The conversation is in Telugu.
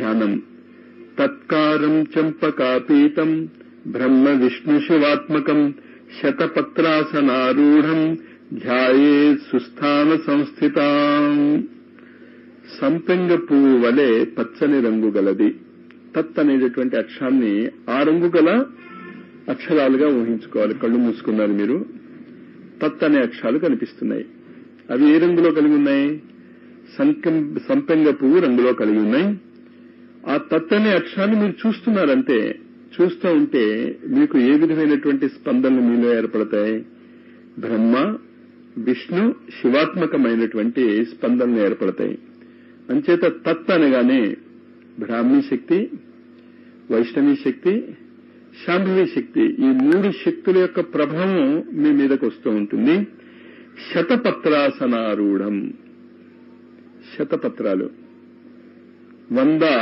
ధ్యానం. తత్కారం చంపకాపీతం బ్రహ్మ విష్ణు శివాత్మకం శతపత్రాసనారూఢం ధ్యాయేత్ సుస్థాన సంస్థితాం. సంపెంగ పువ్వు వలె పచ్చని రంగు గలది. తత్ అనేటటువంటి అక్షరాన్ని ఆ రంగు గల అక్షరాలుగా ఊహించుకోవాలి. కళ్ళు మూసుకున్నారు మీరు. తత్ అనే అక్షరాలు కనిపిస్తున్నాయి. అవి ఏ రంగులో కలిగి ఉన్నాయి? సంపెంగ పువ్వు రంగులో కలిగి ఉన్నాయి. ఆ తత్ అనే అక్షరాన్ని మీరు చూస్తున్నారంటే, చూస్తూ ఉంటే మీకు ఏ విధమైనటువంటి స్పందనలు మీలో ఏర్పడతాయి? బ్రహ్మ విష్ణు శివాత్మకమైనటువంటి స్పందనలు ఏర్పడతాయి. అంచేత తత్ అనగానే బ్రాహ్మీ శక్తి, వైష్ణవీ శక్తి, శాంభవి శక్తి, ఈ 3 శక్తుల యొక్క ప్రభావం మీ మీదకు వస్తూ ఉంటుంది. శతపత్రాసనారూఢం. శతపత్రాలు 100